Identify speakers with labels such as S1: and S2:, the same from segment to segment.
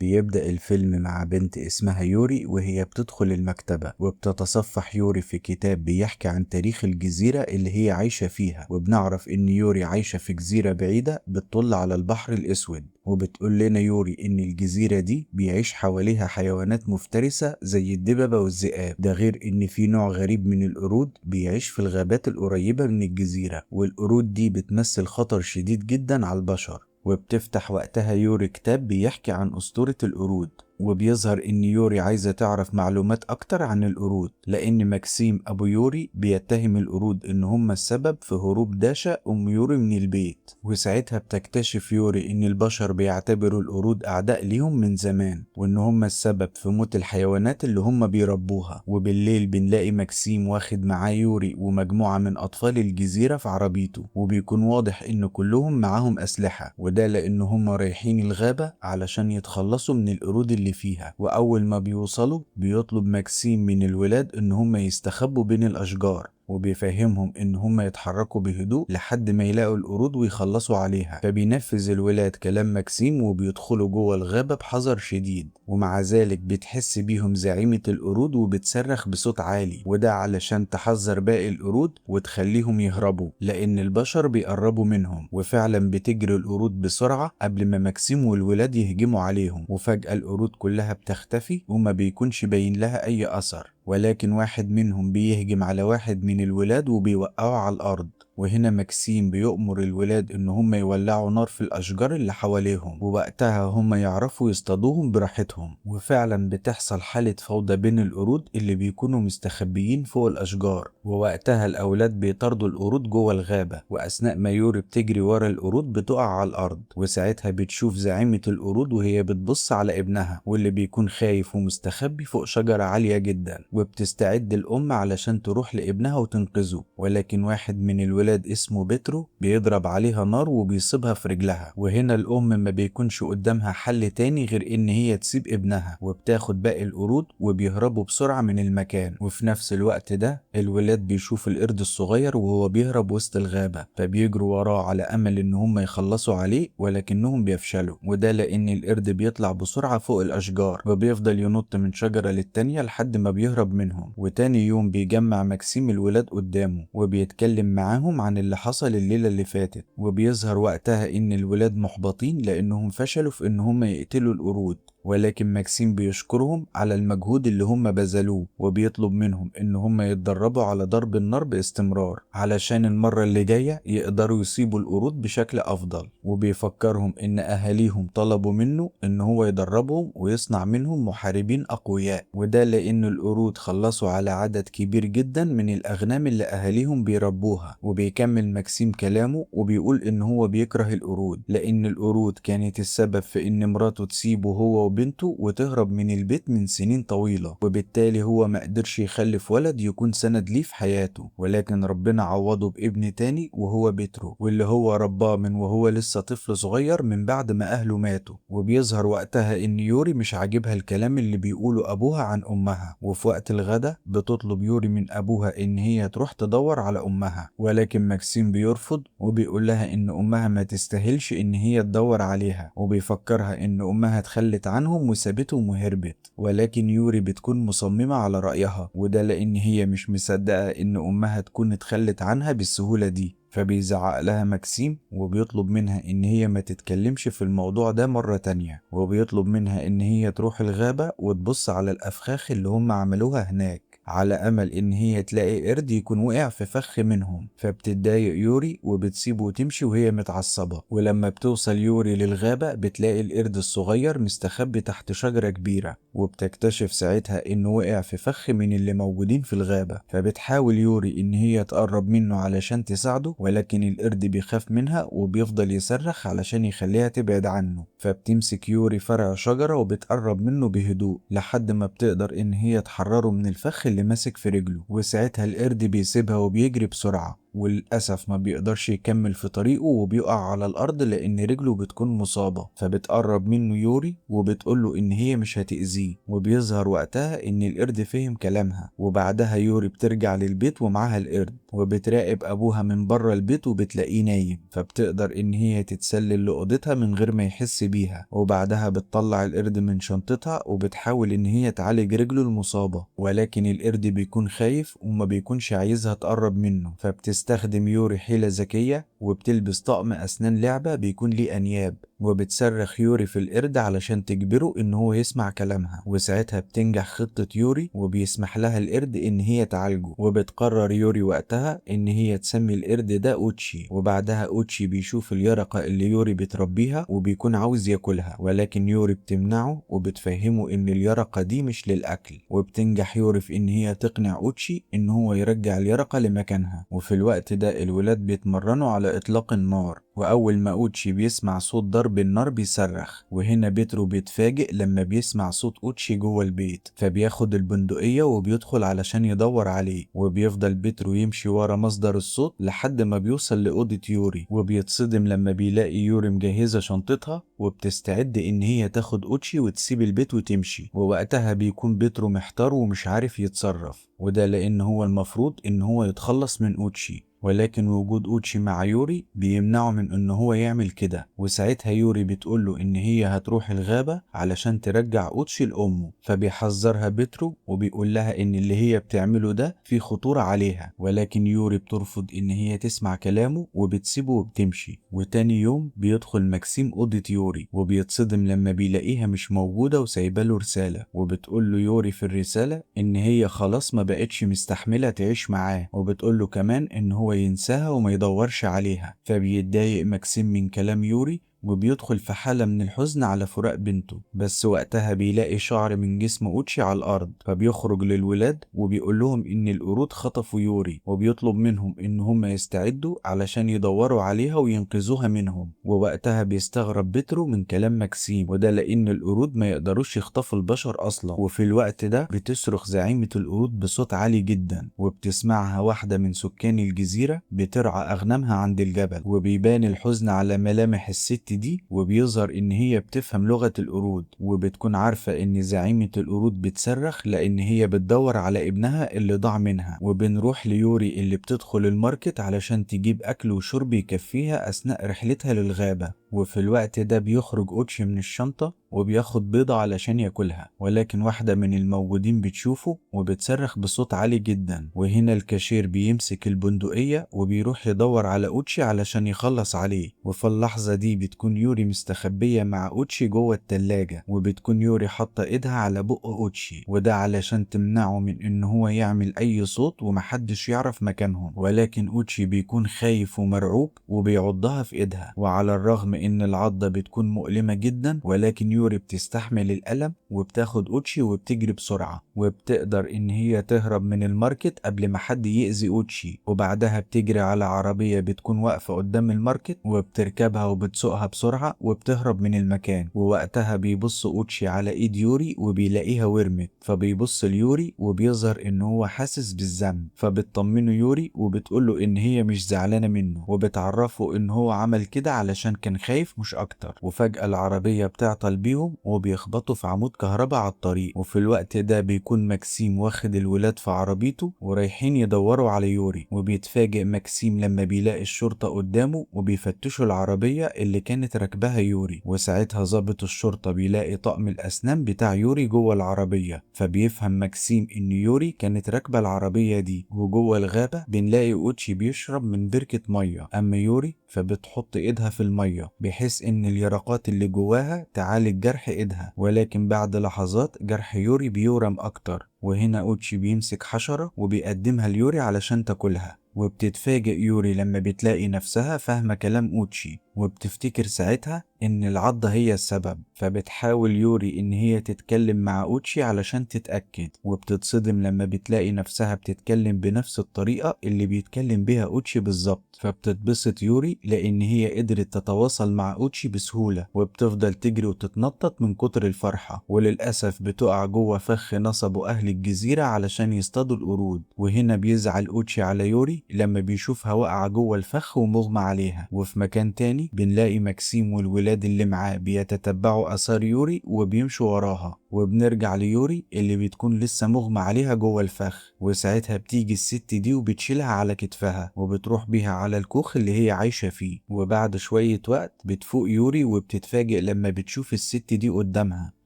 S1: بيبدأ الفيلم مع بنت اسمها يوري وهي بتدخل المكتبة وبتتصفح يوري في كتاب بيحكي عن تاريخ الجزيرة اللي هي عايشة فيها، وبنعرف إن يوري عايشة في جزيرة بعيدة بتطل على البحر الأسود. وبتقول لنا يوري إن الجزيرة دي بيعيش حواليها حيوانات مفترسة زي الدببة والذئاب، ده غير إن في نوع غريب من القرود بيعيش في الغابات القريبة من الجزيرة، والقرود دي بتمثل خطر شديد جدا على البشر. وبتفتح وقتها يوري كتاب بيحكي عن أسطورة القرود، وبيظهر إن يوري عايزة تعرف معلومات أكتر عن القرود، لأن ماكسيم أبو يوري بيتهم القرود إن هم السبب في هروب داشا أم يوري من البيت. وساعتها بتكتشف يوري إن البشر بيعتبروا القرود أعداء ليهم من زمان، وإن هم السبب في موت الحيوانات اللي هم بيربوها. وبالليل بنلاقي ماكسيم واخد معاه يوري ومجموعة من أطفال الجزيرة في عربيته، وبيكون واضح إن كلهم معاهم أسلحة، وده لأن هم رايحين الغابة علشان يتخلصوا من القرود اللي فيها. وأول ما بيوصلوا بيطلب ماكسيم من الولاد إن هم يستخبوا بين الأشجار، وبيفهمهم ان هم يتحركوا بهدوء لحد ما يلاقوا القرود ويخلصوا عليها. فبينفذ الولاد كلام ماكسيم وبيدخلوا جوه الغابة بحذر شديد، ومع ذلك بتحس بيهم زعيمة القرود وبتصرخ بصوت عالي، وده علشان تحذر باقي القرود وتخليهم يهربوا لان البشر بيقربوا منهم. وفعلا بتجري القرود بسرعة قبل ما ماكسيم والولاد يهجموا عليهم، وفجأة القرود كلها بتختفي وما بيكونش باين لها اي اثر. ولكن واحد منهم بيهجم على واحد من الولاد وبيوقعه على الأرض، وهنا ماكسيم بيؤمر الولاد إن هم يولعوا نار في الأشجار اللي حواليهم، ووقتها هم يعرفوا يصطادوهم براحتهم. وفعلا بتحصل حالة فوضى بين القرود اللي بيكونوا مستخبيين فوق الأشجار، ووقتها الأولاد بيطاردوا القرود جوه الغابة، وأثناء ما يوري بتجري ورا القرود بتقع على الأرض. وساعتها بتشوف زعيمة القرود وهي بتبص على ابنها واللي بيكون خايف ومستخبي فوق شجرة عالية جدا، وبتستعد الأم علشان تروح لابنها وتنقذه. ولكن واحد من الولاد اسمه بيترو بيضرب عليها نار وبيصيبها في رجلها، وهنا الأم ما بيكونش قدامها حل تاني غير إن هي تسيب ابنها، وبتاخد باقي القرود وبيهربوا بسرعة من المكان. وفي نفس الوقت ده الولاد بيشوف القرد الصغير وهو بيهرب وسط الغابة، فبيجروا وراه على أمل إن هم يخلصوا عليه، ولكنهم بيفشلوا، وده لأن القرد بيطلع بسرعة فوق الأشجار وبيفضل ينط من شجرة للتانية لحد ما بيهرب منهم. وتاني يوم بيجمع ماكسيم الولاد قدامه وبيتكلم معاهم عن اللي حصل الليلة اللي فاتت، وبيظهر وقتها ان الولاد محبطين لانهم فشلوا في ان هم يقتلوا القرود. ولكن ماكسيم بيشكرهم على المجهود اللي هم بذلوه، وبيطلب منهم ان هم يتدربوا على ضرب النار باستمرار علشان المرة اللي جاية يقدروا يصيبوا القرود بشكل افضل. وبيفكرهم ان اهاليهم طلبوا منه ان هو يدربهم ويصنع منهم محاربين اقوياء، وده لان القرود خلصوا على عدد كبير جدا من الاغنام اللي اهاليهم بيربوها. وبيكمل ماكسيم كلامه وبيقول ان هو بيكره القرود لان القرود كانت السبب في ان مراته تسيبه هو وبنته وتهرب من البيت من سنين طويلة، وبالتالي هو ما قدرش يخلف ولد يكون سند ليه في حياته. ولكن ربنا عوضه بابن تاني وهو بيترو، واللي هو رباه من وهو لسه طفل صغير من بعد ما اهله ماتوا. وبيظهر وقتها ان يوري مش عاجبها الكلام اللي بيقوله ابوها عن امها، وفي وقت الغدا بتطلب يوري من ابوها ان هي تروح تدور على امها، ولكن ماكسيم بيرفض وبيقول لها ان امها ما تستاهلش ان هي تدور عليها، وبيفكرها ان امها اتخلت عنهم وسابتهم وهربت. ولكن يوري بتكون مصممة على رأيها، وده لان هي مش مصدقة ان امها تكون اتخلت عنها بالسهولة دي. فبيزعق لها ماكسيم وبيطلب منها ان هي ما تتكلمش في الموضوع ده مرة تانية، وبيطلب منها ان هي تروح الغابة وتبص على الافخاخ اللي هم عملوها هناك على امل ان هي تلاقي قرد يكون وقع في فخ منهم. فبتتضايق يوري وبتسيبه وتمشي وهي متعصبة. ولما بتوصل يوري للغابة بتلاقي القرد الصغير مستخبي تحت شجرة كبيرة، وبتكتشف ساعتها انه وقع في فخ من اللي موجودين في الغابة. فبتحاول يوري ان هي تقرب منه علشان تساعده، ولكن القرد بيخاف منها وبيفضل يصرخ علشان يخليها تبعد عنه. فبتمسك يوري فرع شجرة وبتقرب منه بهدوء لحد ما بتقدر ان هي تحرره من الفخ اللي ماسك في رجله، وساعتها القرد بيسيبها وبيجري بسرعة. وللأسف ما بيقدرش يكمل في طريقه وبيقع على الأرض لأن رجله بتكون مصابة. فبتقرب منه يوري وبتقوله إن هي مش هتأذيه، وبيظهر وقتها إن القرد فهم كلامها. وبعدها يوري بترجع للبيت ومعاها القرد، وبتراقب أبوها من بره البيت وبتلاقيه نايم، فبتقدر إن هي تتسلل لأوضتها من غير ما يحس بيها. وبعدها بتطلع القرد من شنطتها وبتحاول إن هي تعالج رجله المصابة، ولكن القرد بيكون خايف وما بيكونش عايزها تقرب منه. فبتستخدم يوري حيلة ذكية وبتلبس طقم أسنان لعبة بيكون ليه أنياب، وبتصرخ يوري في القرد علشان تجبره إن هو يسمع كلامها. وساعتها بتنجح خطة يوري وبيسمح لها القرد إن هي تعالجه. وبتقرر يوري وقتها إن هي تسمي القرد ده أوتشي. وبعدها أوتشي بيشوف اليرقة اللي يوري بتربيها وبيكون عاوز ياكلها، ولكن يوري بتمنعه وبتفهمه إن اليرقة دي مش للأكل. وبتنجح يوري في إن هي تقنع أوتشي إن هو يرجع اليرقة لمكانها. وفي الوقت ده الولاد بيتمرنوا على إطلاق النار، وأول ما أوتشي بيسمع صوت ضرب النار بيصرخ. وهنا بيترو بيتفاجئ لما بيسمع صوت أوتشي جوه البيت، فبياخد البندقية وبيدخل علشان يدور عليه. وبيفضل بيترو يمشي ورا مصدر الصوت لحد ما بيوصل لأوضة يوري، وبيتصدم لما بيلاقي يوري مجهزة شنطتها وبتستعد إن هي تاخد أوتشي وتسيب البيت وتمشي. ووقتها بيكون بيترو محتار ومش عارف يتصرف، وده لأن هو المفروض إن هو يتخلص من أوتشي، ولكن وجود أوتشي مع يوري بيمنعه من إن هو يعمل كده. وساعتها يوري بتقوله إن هي هتروح الغابة علشان ترجع أوتشي لأمه، فبيحذرها بيترو وبيقول لها إن اللي هي بتعمله ده فيه خطورة عليها. ولكن يوري بترفض إن هي تسمع كلامه وبتسيبه وبتمشي. وتاني يوم بيدخل ماكسيم أوضة يوري وبيتصدم لما بيلاقيها مش موجودة وسايباله رسالة، وبتقوله يوري في الرسالة إن هي خلاص ما بقتش مستحملة تعيش معاه، وبتقوله كمان إن هو ينساها وما يدورش عليها. فبيتضايق ماكسيم من كلام يوري وبيدخل في حالة من الحزن على فراق بنته. بس وقتها بيلاقي شعر من جسم أوتشي على الأرض، فبيخرج للولاد وبيقول لهم إن القرود خطفوا يوري، وبيطلب منهم إن هم يستعدوا علشان يدوروا عليها وينقذوها منهم. ووقتها بيستغرب بيترو من كلام ماكسيم، وده لأن القرود ما يقدروش يخطفوا البشر أصلا. وفي الوقت ده بتصرخ زعيمة القرود بصوت عالي جدا، وبتسمعها واحدة من سكان الجزيرة بترعى أغنامها عند الجبل. وبيبان الحزن على ملامح الست دي، وبيظهر ان هي بتفهم لغة القرود، وبتكون عارفة ان زعيمة القرود بتصرخ لان هي بتدور على ابنها اللي ضاع منها. وبنروح ليوري اللي بتدخل الماركت علشان تجيب اكل وشرب يكفيها اثناء رحلتها للغابة. وفي الوقت ده بيخرج أوتشي من الشنطة وبياخد بيضة علشان ياكلها، ولكن واحدة من الموجودين بتشوفه وبتصرخ بصوت عالي جدا. وهنا الكاشير بيمسك البندقية وبيروح يدور على أوتشي علشان يخلص عليه. وفي اللحظة دي بتكون يوري مستخبية مع أوتشي جوه التلاجة، وبتكون يوري حاطة ايدها على بق أوتشي، وده علشان تمنعه من ان هو يعمل اي صوت ومحدش يعرف مكانهم. ولكن أوتشي بيكون خايف ومرعوب وبيعضها في ايدها، وعلى الرغم ان العضة بتكون مؤلمة جدا ولكن يوري بتستحمل الألم وبتاخد أوتشي وبتجري بسرعة، وبتقدر ان هي تهرب من الماركت قبل ما حد يأذي أوتشي. وبعدها بتجري على عربية بتكون واقفة قدام الماركت وبتركبها وبتسوقها بسرعة وبتهرب من المكان. ووقتها بيبص أوتشي على ايد يوري وبيلاقيها ورمت، فبيبص ليوري وبيظهر ان هو حاسس بالذنب. فبتطمنه يوري وبتقوله ان هي مش زعلانة منه، وبتعرفه ان هو عمل كده علشان كان خايف مش اكتر. وفجأة العربية بتعطل بيهم وبيخبطوا في عمود كهرباء على الطريق. وفي الوقت ده بيكون ماكسيم واخد الولاد في عربيته ورايحين يدوروا على يوري. وبيتفاجئ ماكسيم لما بيلاقي الشرطة قدامه وبيفتشوا العربية اللي كانت راكباها يوري. وساعتها ضابط الشرطة بيلاقي طقم الأسنان بتاع يوري جوه العربية، فبيفهم ماكسيم إن يوري كانت راكبة العربية دي. وجوه الغابة بنلاقي أوتشي بيشرب من بركة مية، أما يوري فبتحط إيدها في المية بحيث إن اليرقات اللي جواها تعالج جرح إيدها. ولكن بعد لحظات جرح يوري بيورم أكتر. وهنا أوتشي بيمسك حشرة وبيقدمها ليوري علشان تاكلها، وبتتفاجئ يوري لما بتلاقي نفسها فاهمة كلام أوتشي، وبتفتكر ساعتها ان العضة هي السبب، فبتحاول يوري ان هي تتكلم مع اوتشي علشان تتأكد، وبتتصدم لما بتلاقي نفسها بتتكلم بنفس الطريقة اللي بيتكلم بيها اوتشي بالظبط. فبتتبسط يوري لان هي قدرت تتواصل مع اوتشي بسهولة، وبتفضل تجري وتتنطط من كتر الفرحة. وللأسف بتقع جوه فخ نصبه اهل الجزيرة علشان يصطادوا القرود، وهنا بيزعل اوتشي على يوري لما بيشوفها واقعة جوه الفخ ومغمى عليها. وفي مكان تاني بنلاقي ماكسيم والولاد اللي معاه بيتتبعوا اثار يوري وبيمشوا وراها، وبنرجع ليوري اللي بتكون لسه مغمى عليها جوه الفخ. وساعتها بتيجي الست دي وبتشيلها على كتفها وبتروح بيها على الكوخ اللي هي عايشة فيه. وبعد شوية وقت بتفوق يوري وبتتفاجئ لما بتشوف الست دي قدامها،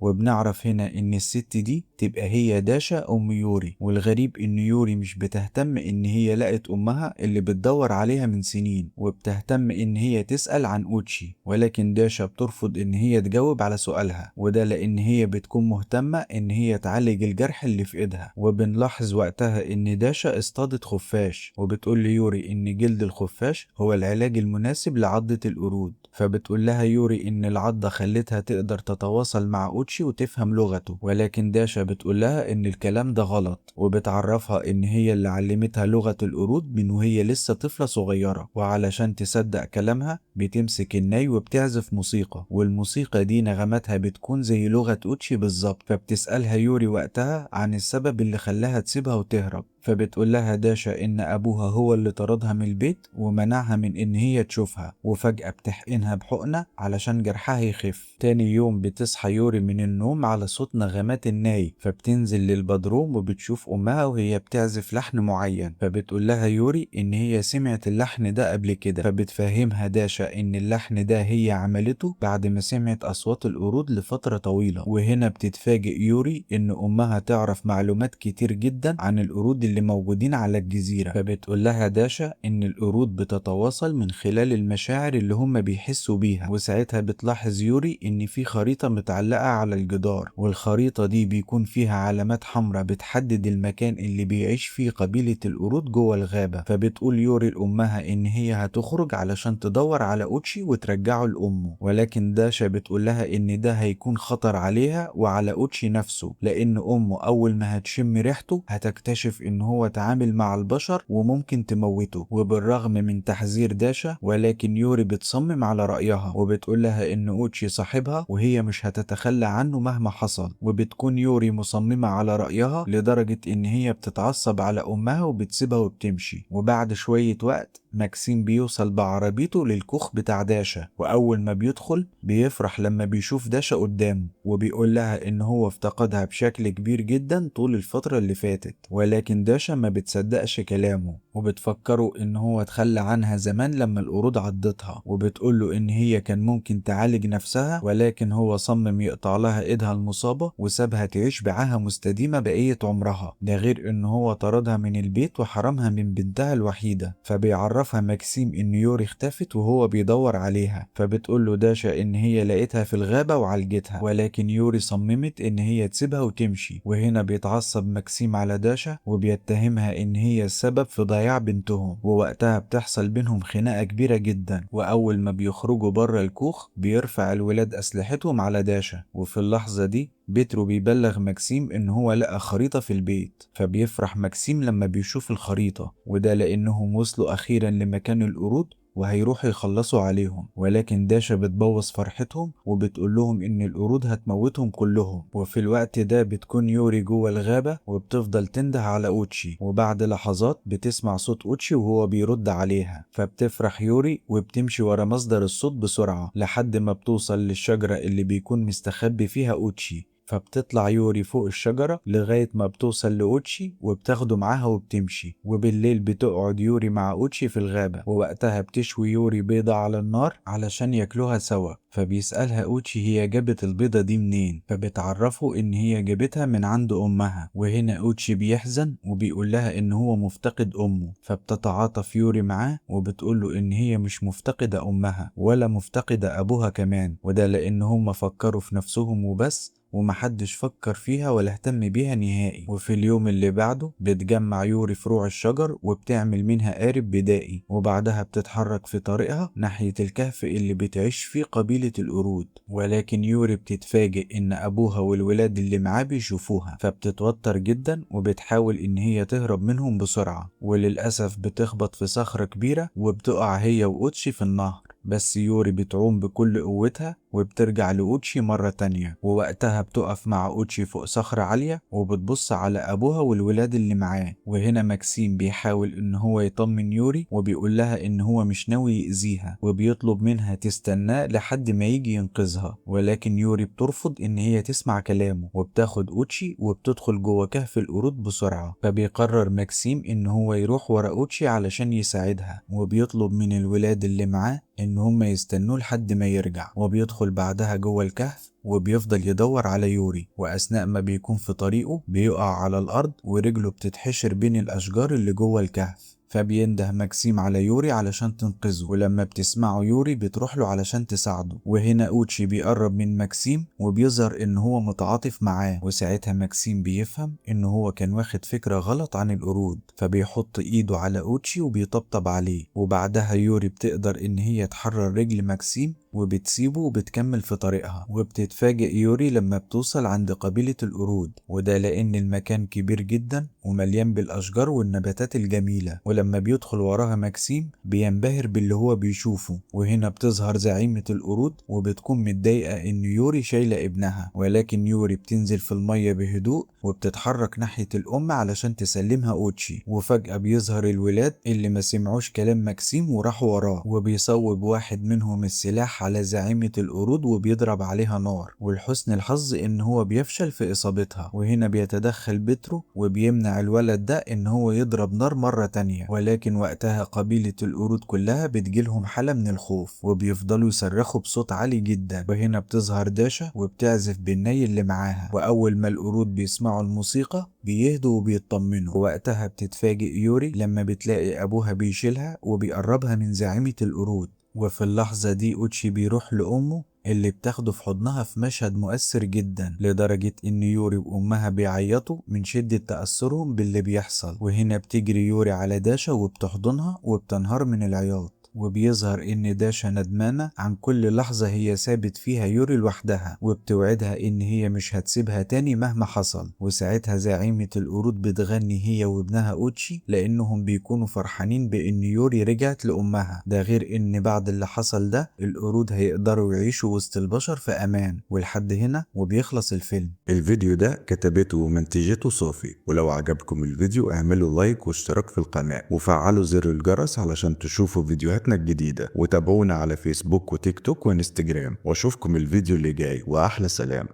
S1: وبنعرف هنا ان الست دي تبقى هي داشا ام يوري. والغريب ان يوري مش بتهتم ان هي لقت امها اللي بتدور عليها من سنين، وبتهتم ان هي تسأل عن اوتشي، ولكن داشا بترفض ان هي تجاوب على سؤالها، وده لان هي بتكون مهتمة ان هي تعالج الجرح اللي في ايدها. وبنلاحظ وقتها ان داشا اصطادت خفاش، وبتقول ليوري ان جلد الخفاش هو العلاج المناسب لعضة القرود. فبتقول لها يوري ان العضة خلتها تقدر تتواصل مع اوتشي وتفهم لغته، ولكن داشا بتقول لها ان الكلام ده غلط، وبتعرفها ان هي اللي علمتها لغة القرود من وهي لسه طفلة صغيرة. وعلشان تصدق كلامها بتمسك الناي وبتعزف موسيقى، والموسيقى دي نغماتها بتكون زي لغة اوتشي بالظبط. فبتسألها يوري وقتها عن السبب اللي خلاها تسيبها وتهرب، فبتقول لها داشا ان ابوها هو اللي طردها من البيت ومنعها من ان هي تشوفها، وفجأة بتحقنها بحقنة علشان جرحها يخف. تاني يوم بتصحى يوري من النوم على صوت نغمات الناي، فبتنزل للبدروم وبتشوف امها وهي بتعزف لحن معين. فبتقول لها يوري ان هي سمعت اللحن ده قبل كده، فبتفهمها داشا ان اللحن ده هي عملته بعد ما سمعت اصوات القرود لفترة طويلة. وهنا بتتفاجئ يوري ان امها تعرف معلومات كتير جدا عن القرود اللي موجودين على الجزيرة. فبتقول لها داشا ان القرود بتتواصل من خلال المشاعر اللي هم بيحسوا بيها. وساعتها بتلاحظ يوري ان في خريطة متعلقة على الجدار، والخريطة دي بيكون فيها علامات حمراء بتحدد المكان اللي بيعيش فيه قبيلة القرود جوه الغابة. فبتقول يوري لأمها ان هي هتخرج علشان تدور على اوتشي وترجعه لأمه، ولكن داشا بتقول لها ان ده هيكون خطر عليها وعلى اوتشي نفسه، لان امه اول ما هتشم ريحته هتكتشف ان هو تعامل مع البشر وممكن تموته. وبالرغم من تحذير داشا ولكن يوري بتصمم على رأيها، وبتقول لها ان اوتشي صاحبها وهي مش هتتخلى عنه مهما حصل. وبتكون يوري مصممة على رأيها لدرجة ان هي بتتعصب على امها وبتسيبها وبتمشي. وبعد شوية وقت ماكسيم بيوصل بعربيته للكوخ بتاع داشا، واول ما بيدخل بيفرح لما بيشوف داشا قدامه، وبيقول لها ان هو افتقدها بشكل كبير جدا طول الفترة اللي فاتت. ولكن داشا ما بتصدقش كلامه، وبتفكره ان هو اتخلى عنها زمان لما القرود عضتها، وبتقوله ان هي كان ممكن تعالج نفسها، ولكن هو صمم يقطع لها ايدها المصابة وسابها تعيش بعاهة مستديمة بقية عمرها. ده غير ان هو طردها من البيت وحرمها من بنتها الوحيدة. فبيعرفها ماكسيم ان يوري اختفت وهو بيدور عليها، فبتقوله داشا ان هي لقيتها في الغابة وعالجتها، ولكن يوري صممت ان هي تسيبها وتمشي. وهنا بيتعصب ماكسيم على داشا وبيتهمها ان هي السبب في ضياع بنتهم، ووقتها بتحصل بينهم خناقة كبيرة جدا. واول ما بيخرجوا بره الكوخ بيرفع الولاد اسلحتهم على داشا، وفي اللحظة دي بيترو بيبلغ ماكسيم ان هو لقى خريطة في البيت. فبيفرح ماكسيم لما بيشوف الخريطة، وده لانهم وصلوا اخيرا لمكان القرود وهيروحوا يخلصوا عليهم. ولكن داشا بتبوظ فرحتهم وبتقول لهم ان القرود هتموتهم كلهم. وفي الوقت ده بتكون يوري جوه الغابة وبتفضل تنده على اوتشي، وبعد لحظات بتسمع صوت اوتشي وهو بيرد عليها. فبتفرح يوري وبتمشي ورا مصدر الصوت بسرعة لحد ما بتوصل للشجرة اللي بيكون مستخبي فيها اوتشي. فبتطلع يوري فوق الشجرة لغاية ما بتوصل لأوتشي وبتاخده معاها وبتمشي. وبالليل بتقعد يوري مع أوتشي في الغابة، ووقتها بتشوي يوري بيضة على النار علشان ياكلوها سوا. فبيسألها أوتشي هي جابت البيضة دي منين، فبتعرفه إن هي جابتها من عند أمها. وهنا أوتشي بيحزن وبيقول لها إن هو مفتقد أمه، فبتتعاطف يوري معاه وبتقوله إن هي مش مفتقدة أمها ولا مفتقدة أبوها كمان، وده لأن هم فكروا في نفسهم وبس ومحدش فكر فيها ولا اهتم بيها نهائي. وفي اليوم اللي بعده بتجمع يوري فروع الشجر وبتعمل منها قارب بدائي، وبعدها بتتحرك في طريقها ناحية الكهف اللي بتعيش فيه قبيلة القرود. ولكن يوري بتتفاجئ ان ابوها والولاد اللي معاه بيشوفوها، فبتتوتر جدا وبتحاول ان هي تهرب منهم بسرعة، وللأسف بتخبط في صخرة كبيرة وبتقع هي وأوتشي في النهر. بس يوري بتعوم بكل قوتها وبترجع لأوتشي مرة تانية، ووقتها بتقف مع أوتشي فوق صخرة عالية وبتبص على أبوها والولاد اللي معاه. وهنا ماكسيم بيحاول إن هو يطمن يوري وبيقول لها إن هو مش ناوي يأذيها، وبيطلب منها تستناه لحد ما يجي ينقذها. ولكن يوري بترفض إن هي تسمع كلامه، وبتاخد أوتشي وبتدخل جوه كهف القرود بسرعة. فبيقرر ماكسيم إن هو يروح ورا أوتشي علشان يساعدها، وبيطلب من الولاد اللي معاه إن هم يستنوه لحد ما يرجع. وبيدخل بعدها جوه الكهف وبيفضل يدور على يوري، وأثناء ما بيكون في طريقه بيقع على الأرض ورجله بتتحشر بين الأشجار اللي جوه الكهف. فبينده ماكسيم على يوري علشان تنقذه، ولما بتسمعه يوري بتروح له علشان تساعده. وهنا أوتشي بيقرب من ماكسيم وبيظهر إن هو متعاطف معاه، وساعتها ماكسيم بيفهم إن هو كان واخد فكرة غلط عن القرود، فبيحط إيده على أوتشي وبيطبطب عليه. وبعدها يوري بتقدر إن هي تحرر رجل ماكسيم وبتسيبه وبتكمل في طريقها. وبتتفاجئ يوري لما بتوصل عند قبيلة القرود، وده لأن المكان كبير جدا ومليان بالأشجار والنباتات الجميلة. ولما بيدخل وراها ماكسيم بينبهر باللي هو بيشوفه. وهنا بتظهر زعيمة القرود وبتكون متضايقة إن يوري شايلة ابنها، ولكن يوري بتنزل في المية بهدوء وبتتحرك ناحية الأم علشان تسلمها أوتشي. وفجأة بيظهر الولاد اللي ما سمعوش كلام ماكسيم وراحوا وراه، وبيصوب واحد منهم السلاح على زعيمة القرود وبيضرب عليها نار. ولحسن الحظ إن هو بيفشل في إصابتها، وهنا بيتدخل بيترو وبيمنع الولد ده إن هو يضرب نار مرة تانية. ولكن وقتها قبيلة القرود كلها بتجيلهم حالة من الخوف وبيفضلوا يصرخوا بصوت عالي جدا. وهنا بتظهر داشا وبتعزف بالناي اللي معاها، وأول ما القرود بيسمعوا الموسيقى بيهدوا وبيطمنوا. ووقتها بتتفاجئ يوري لما بتلاقي أبوها بيشيلها وبيقربها من زعيمة القرود. وفي اللحظة دي أوتشي بيروح لأمه اللي بتاخده في حضنها في مشهد مؤثر جدا، لدرجة إن يوري وأمها بيعيطوا من شدة تأثرهم باللي بيحصل. وهنا بتجري يوري على داشا وبتحضنها وبتنهار من العياط، وبيظهر إن داشا ندمانة عن كل لحظة هي سابت فيها يوري لوحدها، وبتوعدها إن هي مش هتسيبها تاني مهما حصل. وساعتها زعيمة القرود بتغني هي وابنها أوتشي لأنهم بيكونوا فرحانين بإن يوري رجعت لأمها. ده غير إن بعد اللي حصل ده القرود هيقدروا يعيشوا وسط البشر في أمان. ولحد هنا وبيخلص الفيلم.
S2: الفيديو ده كتبته ومنتجته صوفي، ولو عجبكم الفيديو اعملوا لايك واشتراك في القناة وفعلوا زر الجرس علشان تشوفوا فيديوهاتنا الجديدة، وتابعونا على فيسبوك وتيك توك وانستجرام، واشوفكم الفيديو اللي جاي، واحلى سلام.